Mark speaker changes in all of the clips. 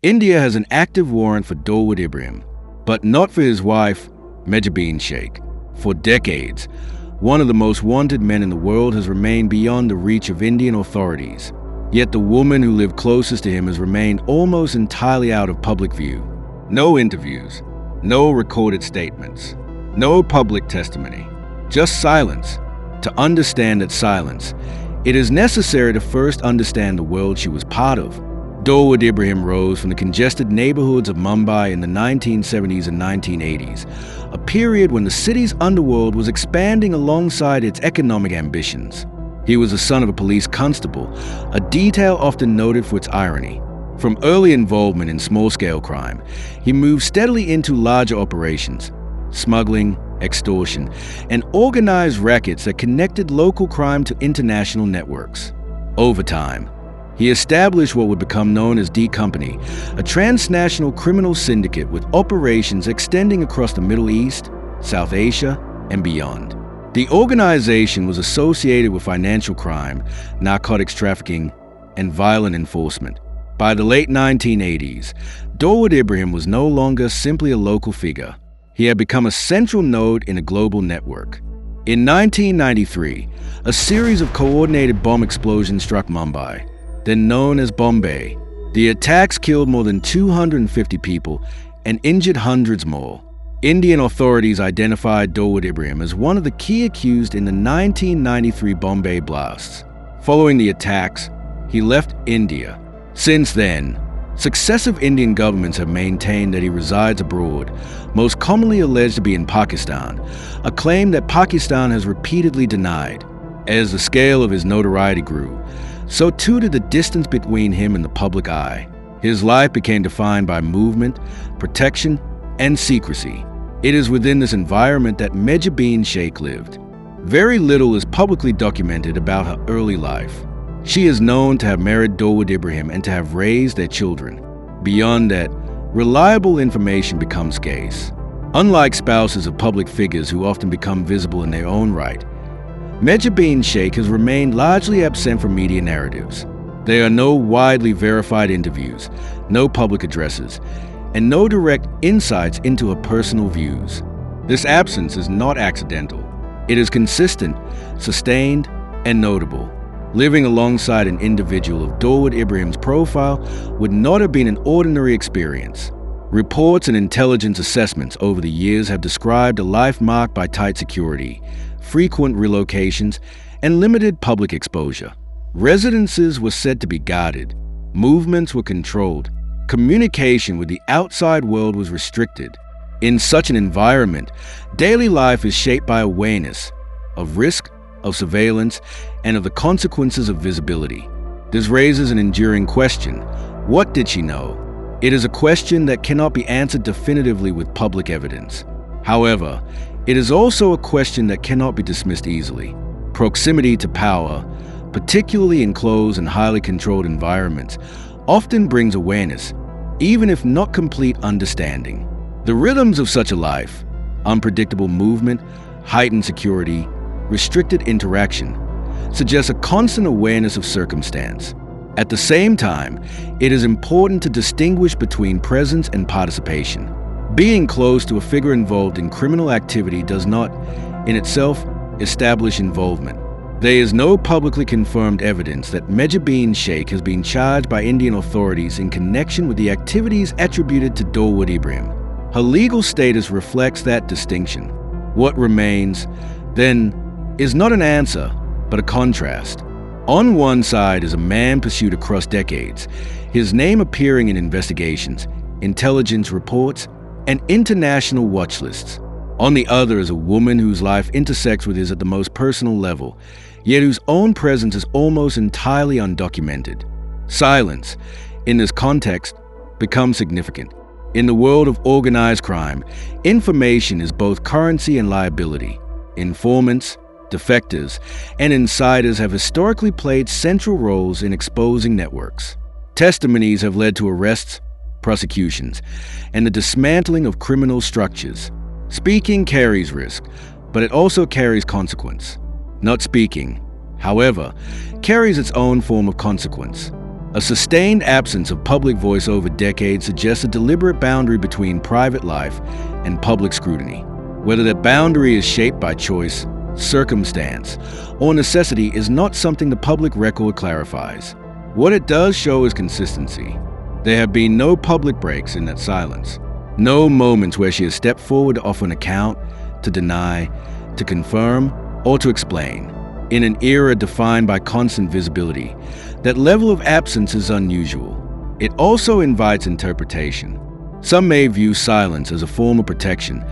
Speaker 1: India has an active warrant for Dawood Ibrahim, but not for his wife, Mehjabeen Sheikh. For decades, one of the most wanted men in the world has remained beyond the reach of Indian authorities. Yet the woman who lived closest to him has remained almost entirely out of public view. No interviews, no recorded statements, no public testimony, just silence. To understand that silence, it is necessary to first understand the world she was part of. Dawood Ibrahim rose from the congested neighborhoods of Mumbai in the 1970s and 1980s, a period when the city's underworld was expanding alongside its economic ambitions. He was the son of a police constable, a detail often noted for its irony. From early involvement in small-scale crime, he moved steadily into larger operations, smuggling, extortion, and organized rackets that connected local crime to international networks. Over time, he established what would become known as D Company, a transnational criminal syndicate with operations extending across the Middle East, South Asia, and beyond. The organization was associated with financial crime, narcotics trafficking, and violent enforcement. By the late 1980s, Dawood Ibrahim was no longer simply a local figure. He had become a central node in a global network. In 1993, a series of coordinated bomb explosions struck Mumbai, then known as Bombay. The attacks killed more than 250 people and injured hundreds more. Indian authorities identified Dawood Ibrahim as one of the key accused in the 1993 Bombay blasts. Following the attacks, he left India. Since then, successive Indian governments have maintained that he resides abroad, most commonly alleged to be in Pakistan, a claim that Pakistan has repeatedly denied. As the scale of his notoriety grew, so too did the distance between him and the public eye. His life became defined by movement, protection, and secrecy. It is within this environment that Mejabeen Sheikh lived. Very little is publicly documented about her early life. She is known to have married Dawood Ibrahim and to have raised their children. Beyond that, reliable information becomes scarce. Unlike spouses of public figures who often become visible in their own right, Mejabeen Sheikh has remained largely absent from media narratives. There are no widely verified interviews, no public addresses, and no direct insights into her personal views. This absence is not accidental. It is consistent, sustained, and notable. Living alongside an individual of Dawood Ibrahim's profile would not have been an ordinary experience. Reports and intelligence assessments over the years have described a life marked by tight security, frequent relocations, and limited public exposure. Residences were said to be guarded, movements were controlled, communication with the outside world was restricted. In such an environment, daily life is shaped by awareness of risk, of surveillance, and of the consequences of visibility. This raises an enduring question. What did she know? It is a question that cannot be answered definitively with public evidence. However, it is also a question that cannot be dismissed easily. Proximity to power, particularly in closed and highly controlled environments, often brings awareness, even if not complete understanding. The rhythms of such a life, unpredictable movement, heightened security, restricted interaction, suggest a constant awareness of circumstance. At the same time, it is important to distinguish between presence and participation. Being close to a figure involved in criminal activity does not, in itself, establish involvement. There is no publicly confirmed evidence that Mejabeen Sheikh has been charged by Indian authorities in connection with the activities attributed to Dawood Ibrahim. Her legal status reflects that distinction. What remains, then, is not an answer, but a contrast. On one side is a man pursued across decades, his name appearing in investigations, intelligence reports, and international watch lists. On the other is a woman whose life intersects with his at the most personal level, yet whose own presence is almost entirely undocumented. Silence, in this context, becomes significant. In the world of organized crime, information is both currency and liability. Informants, defectors, and insiders have historically played central roles in exposing networks. Testimonies have led to arrests, prosecutions, and the dismantling of criminal structures. Speaking carries risk, but it also carries consequence. Not speaking, however, carries its own form of consequence. A sustained absence of public voice over decades suggests a deliberate boundary between private life and public scrutiny. Whether that boundary is shaped by choice, circumstance, or necessity is not something the public record clarifies. What it does show is consistency. There have been no public breaks in that silence. No moments where she has stepped forward to offer an account, to deny, to confirm, or to explain. In an era defined by constant visibility, that level of absence is unusual. It also invites interpretation. Some may view silence as a form of protection,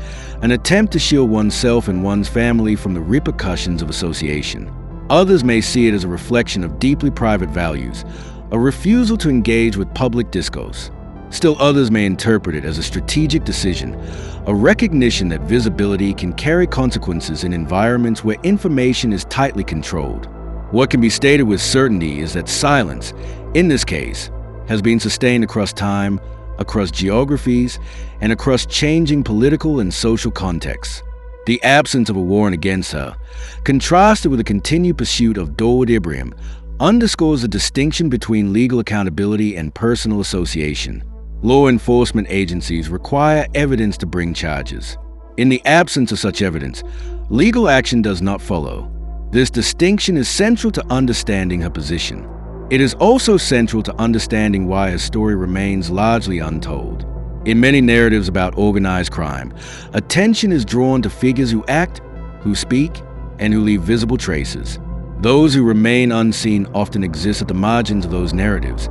Speaker 1: an attempt to shield oneself and one's family from the repercussions of association. Others may see it as a reflection of deeply private values, a refusal to engage with public discourse. Still others may interpret it as a strategic decision, a recognition that visibility can carry consequences in environments where information is tightly controlled. What can be stated with certainty is that silence, in this case, has been sustained across time, across geographies, and across changing political and social contexts. The absence of a warrant against her, contrasted with the continued pursuit of Dawood Ibrahim, underscores the distinction between legal accountability and personal association. Law enforcement agencies require evidence to bring charges. In the absence of such evidence, legal action does not follow. This distinction is central to understanding her position. It is also central to understanding why her story remains largely untold. In many narratives about organized crime, attention is drawn to figures who act, who speak, and who leave visible traces. Those who remain unseen often exist at the margins of those narratives,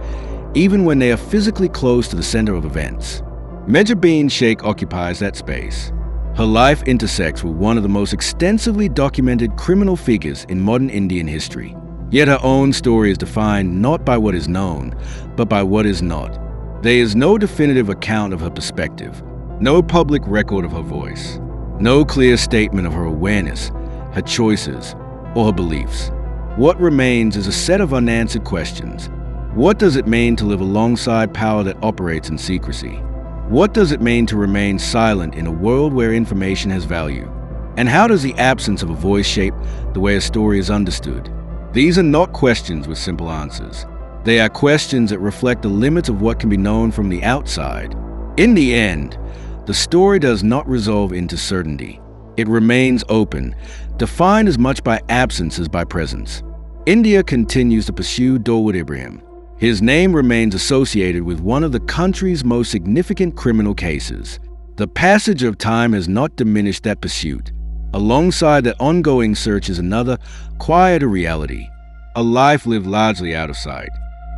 Speaker 1: even when they are physically close to the center of events. Mejabeen Sheikh occupies that space. Her life intersects with one of the most extensively documented criminal figures in modern Indian history. Yet her own story is defined not by what is known, but by what is not. There is no definitive account of her perspective, no public record of her voice, no clear statement of her awareness, her choices, or her beliefs. What remains is a set of unanswered questions. What does it mean to live alongside power that operates in secrecy? What does it mean to remain silent in a world where information has value? And how does the absence of a voice shape the way a story is understood? These are not questions with simple answers. They are questions that reflect the limits of what can be known from the outside. In the end, the story does not resolve into certainty. It remains open, defined as much by absence as by presence. India continues to pursue Dawood Ibrahim. His name remains associated with one of the country's most significant criminal cases. The passage of time has not diminished that pursuit. Alongside that ongoing search is another, quieter reality. A life lived largely out of sight.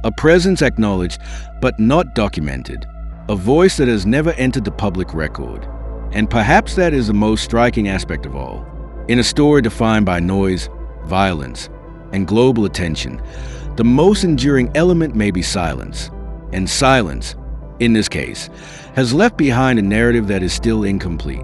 Speaker 1: A presence acknowledged, but not documented. A voice that has never entered the public record. And perhaps that is the most striking aspect of all. In a story defined by noise, violence, and global attention, the most enduring element may be silence. And silence, in this case, has left behind a narrative that is still incomplete.